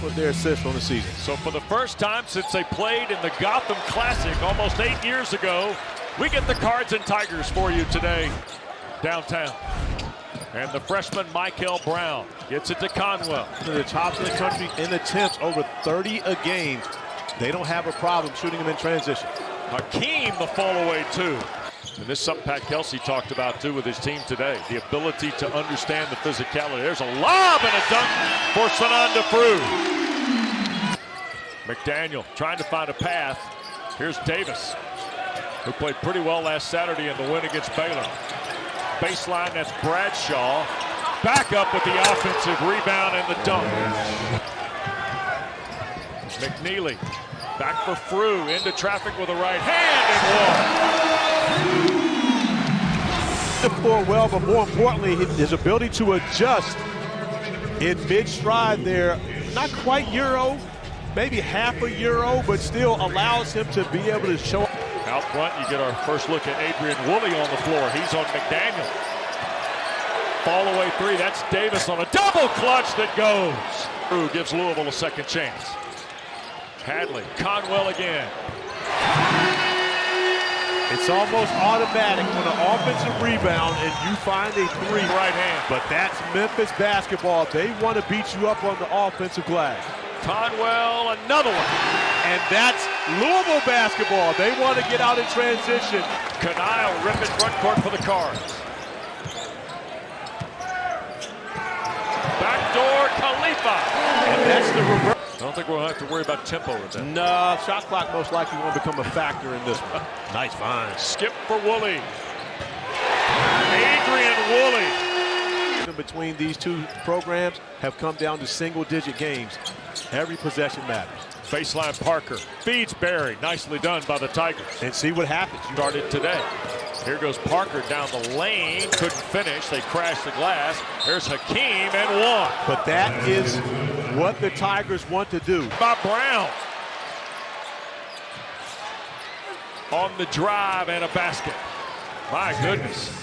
of their assists on the season. So for the first time since they played in the Gotham Classic almost 8 years ago, we get the Cards and Tigers for you today downtown. And the freshman Michael Brown gets it to Conwell. The tops of the country in attempts, over 30 a game. They don't have a problem shooting them in transition. Hakeem the fall away too. And this is something Pat Kelsey talked about too with his team today. The ability to understand the physicality. There's a lob and a dunk for Sananda Frew. McDaniel trying to find a path. Here's Davis, who played pretty well last Saturday in the win against Baylor. Baseline, that's Bradshaw. Back up with the offensive rebound and the dunk. McNeely back for Frew, into traffic with a right hand and one. The floor well, but more importantly, his ability to adjust in mid-stride there. Not quite Euro, maybe half a Euro, but still allows him to be able to show. Out front, you get our first look at Adrian Woolley on the floor. He's on McDaniel. Fall away three, that's Davis on a double clutch that goes. Frew gives Louisville a second chance. Hadley, Conwell again. It's almost automatic when an offensive rebound and you find a three. Right hand. But that's Memphis basketball. They want to beat you up on the offensive glass. Conwell, another one. And that's Louisville basketball. They want to get out in transition. Canile rip it front court for the Cards. Backdoor Khalifa. And that's the reverse. I don't think we'll have to worry about tempo with that. No, shot clock most likely won't become a factor in this one. Nice find. Skip for Woolley. Adrian Woolley. Between these two programs have come down to single-digit games. Every possession matters. Baseline Parker feeds Barry. Nicely done by the Tigers. And see what happens. Started today. Here goes Parker down the lane. Couldn't finish. They crashed the glass. There's Hakeem and one. But that is what the Tigers want to do. By Brown. On the drive and a basket. My goodness.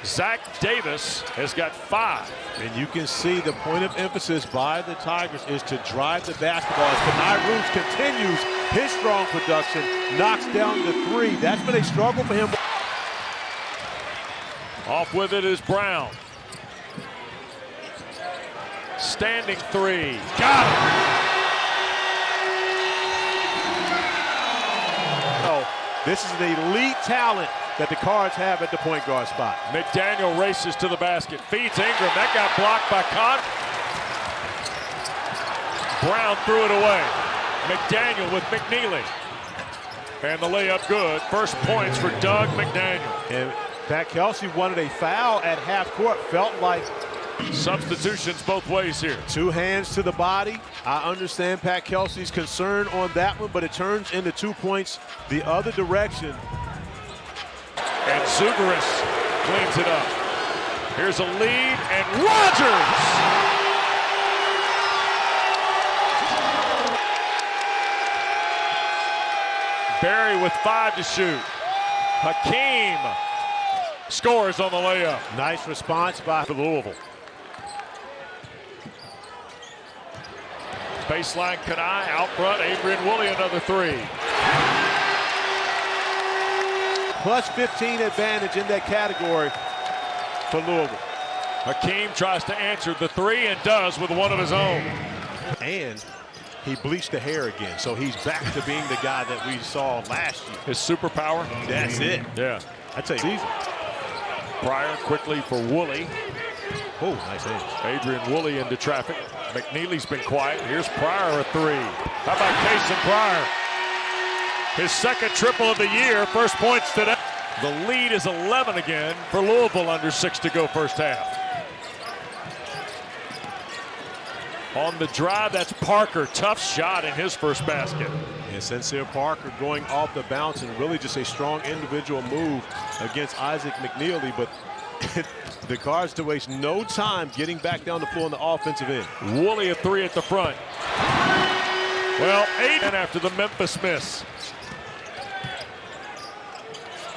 Zach Davis has got 5. And you can see the point of emphasis by the Tigers is to drive the basketball. As Kenai Roots continues his strong production, knocks down the 3. That's been a struggle for him. Off with it is Brown. Standing 3. Got it. Oh, this is an elite talent that the Cards have at the point guard spot. McDaniel races to the basket, feeds Ingram. That got blocked by Con. Brown threw it away. McDaniel with McNeely. And the layup good. First points for Doug McDaniel. And Pat Kelsey wanted a foul at half court. Felt like substitutions both ways here. 2 hands to the body. I understand Pat Kelsey's concern on that one, but it turns into 2 points the other direction. And Zubaris cleans it up. Here's a lead, and Rogers! Barry with 5 to shoot. Hakeem scores on the layup. Nice response by Louisville. Baseline Kanai out front. Adrian Woolley another 3. Plus 15 advantage in that category for Louisville. Hakeem tries to answer the 3 and does with one of his own. And he bleached the hair again, so he's back to being the guy that we saw last year. His superpower? That's it. Yeah. I'd say season. Pryor quickly for Woolley. Oh, nice edge. Adrian Woolley into traffic. McNeely's been quiet. Here's Pryor a 3. How about Cason Pryor? His second triple of the year. First points today. The lead is 11 again for Louisville, under 6 to go first half. On the drive, that's Parker. Tough shot in his first basket. And Sincere Parker going off the bounce, and really just a strong individual move against Isaac McNeely. But the Cards to waste no time getting back down the floor on the offensive end. Woolley a 3 at the front. Well, 8 after the Memphis miss.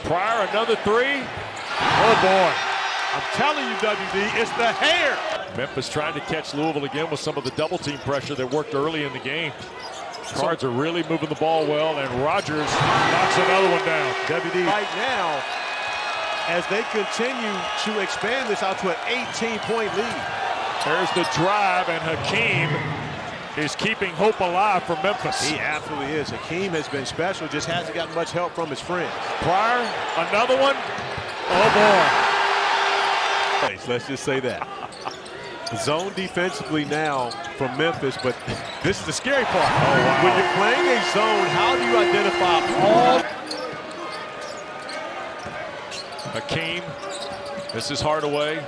Pryor another 3. Oh boy. I'm telling you, WD, it's the hair. Memphis trying to catch Louisville again with some of the double team pressure that worked early in the game. Cards are really moving the ball well, and Rogers knocks another one down. WD right now, as they continue to expand this out to an 18-point lead. There's the drive, and Hakeem is keeping hope alive for Memphis. He absolutely is. Hakeem has been special, just hasn't gotten much help from his friends. Pryor, another one. Oh boy. Let's just say that. Zone defensively now from Memphis, but this is the scary part. Oh, wow. When you're playing a zone, how do you identify all? Hakeem, this is Hardaway.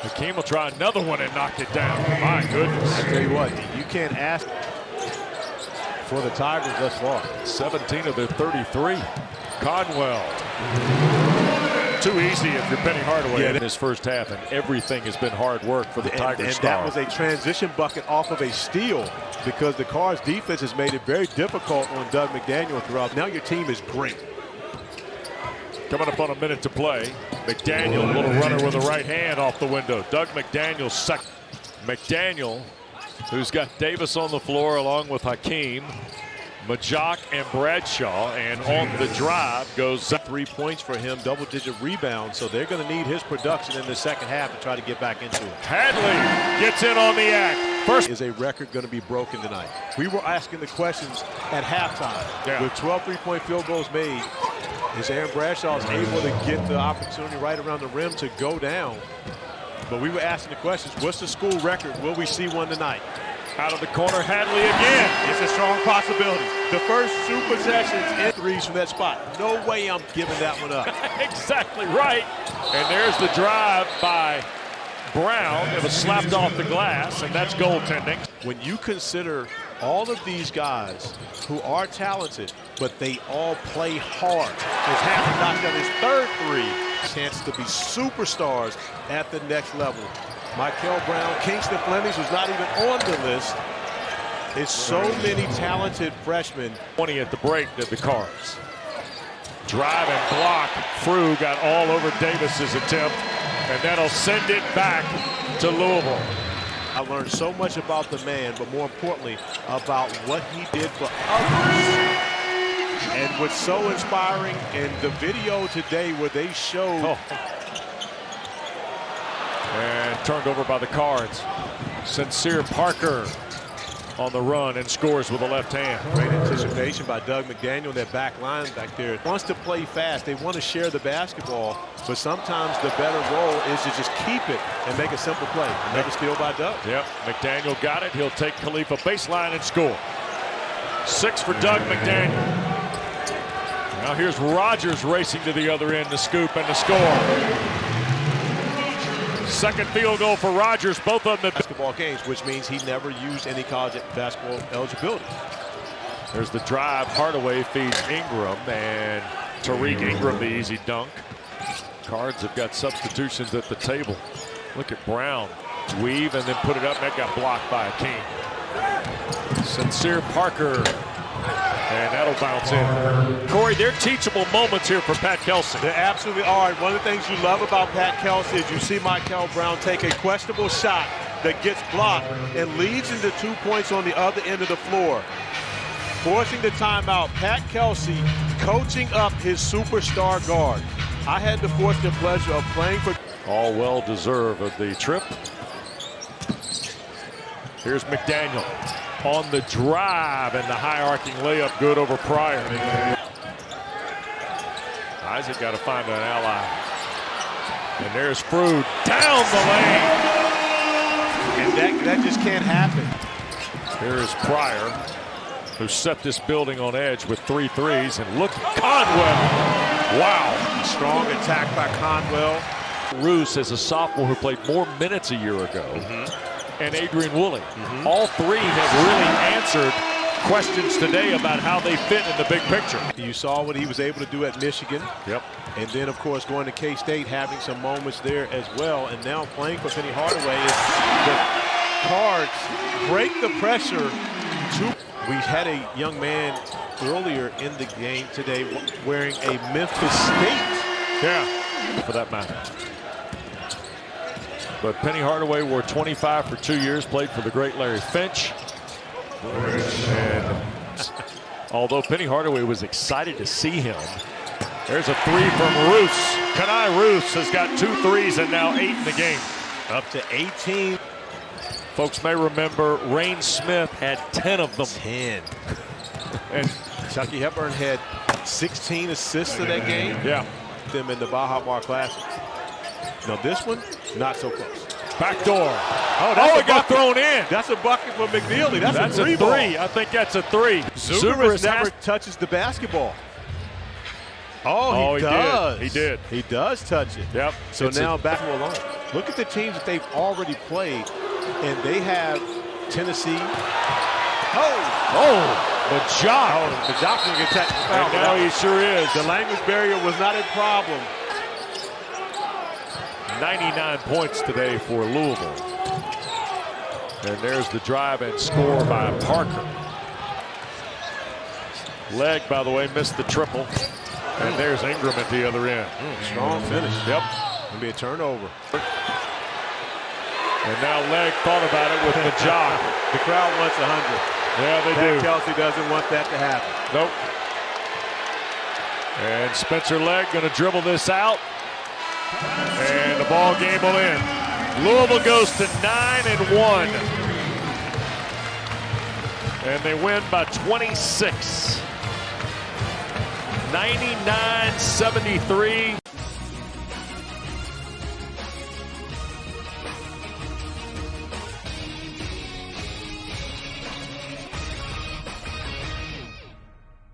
Hakeem will try another one and knock it down. My goodness. I tell you what, you can't ask for the Tigers thus far. 17 of their 33. Conwell. Too easy if you're Penny Hardaway in his first half, and everything has been hard work for the Tigers. And that was a transition bucket off of a steal, because the Cards defense has made it very difficult on Doug McDaniel throughout. Now your team is great. Coming up on a minute to play. McDaniel, a little runner with the right hand off the window. Doug McDaniel second. McDaniel, who's got Davis on the floor along with Hakeem, Majok, and Bradshaw, and on the drive goes 3 points for him, double-digit rebounds, so they're going to need his production in the second half to try to get back into it. Hadley gets in on the act. First, is a record going to be broken tonight? We were asking the questions at halftime. Yeah. With 12 three-point field goals made, is Aaron Bradshaw able to get the opportunity right around the rim to go down? But we were asking the questions, what's the school record? Will we see one tonight? out of the corner, Hadley again. It's a strong possibility. The first two possessions and threes from that spot. No way I'm giving that one up. Exactly right. And there's the drive by Brown. It was slapped off the glass, and that's goaltending. When you consider all of these guys who are talented, but they all play hard. As Hadley knocked down his third three, chance to be superstars at the next level. Michael Brown, Kingston Flemings was not even on the list. It's so many talented freshmen. 20 at the break did the Cards. Drive and block. Frew got all over Davis's attempt, and that'll send it back to Louisville. I learned so much about the man, but more importantly, about what he did for others. And what's so inspiring in the video today where they showed... And turned over by the Cards. Sincere Parker on the run and scores with the left hand. Great anticipation by Doug McDaniel, that back line back there. Wants to play fast. They want to share the basketball, but sometimes the better role is to just keep it and make a simple play. Another steal by Doug. Yep, McDaniel got it. He'll take Khalifa baseline and score. 6 for Doug McDaniel. Now here's Rogers racing to the other end to scoop and to score. Second field goal for Rogers, both of them in basketball games, which means he never used any college basketball eligibility. There's the drive. Hardaway feeds Ingram, and Tariq Ingram the easy dunk. Cards have got substitutions at the table. Look at Brown. Weave and then put it up. That got blocked by King. Sincere Parker. And that'll bounce in. Corey, they're teachable moments here for Pat Kelsey. They absolutely are. And one of the things you love about Pat Kelsey is you see Michael Brown take a questionable shot that gets blocked and leads into 2 points on the other end of the floor. Forcing the timeout, Pat Kelsey coaching up his superstar guard. I had the fortune and pleasure of playing for... All well-deserved of the trip. Here's McDaniel. On the drive and the high arcing layup, good over Pryor. Isaac got to find an ally. And there's Frew down the lane. And that just can't happen. Here is Pryor, who set this building on edge with 3 threes. And look at Conwell. Wow. Strong attack by Conwell. Roos is a sophomore who played more minutes a year ago. And Adrian Woolley. All 3 have really answered questions today about how they fit in the big picture. You saw what he was able to do at Michigan. Yep. And then, of course, going to K-State, having some moments there as well. And now playing for Penny Hardaway as the Cards break the pressure. We had a young man earlier in the game today wearing a Memphis State. Yeah, for that matter. But Penny Hardaway wore 25 for 2 years, played for the great Larry Finch. And although Penny Hardaway was excited to see him, there's a three from Roos. Kenai Roos has got 2 threes and now 8 in the game. Up to 18. Folks may remember Rain Smith had 10 of them. 10. And Chucky Hepburn had 16 assists in that game. Yeah. Them in the Baja Mar Classic. Now this one, not so close. Back door. Oh, it got thrown in. That's a bucket for McNeely. That's a three. I think that's a 3. Zubrus never touches the basketball. Oh, he does. He did. He does touch it. Yep. So now back to alone. Look at the teams that they've already played, and they have Tennessee. Majak. Majak can get touched. And now he sure is. The language barrier was not a problem. 99 points today for Louisville. And there's the drive and score by Parker. Leg, by the way, missed the triple. And there's Ingram at the other end. Strong finish. Yep. Gonna be a turnover. And now Leg thought about it with Majak. The crowd wants 100. Yeah, they do. Kelsey doesn't want that to happen. Nope. And Spencer Leg going to dribble this out. And the ball game will end. Louisville goes to 9-1. And they win by 26. 99-73.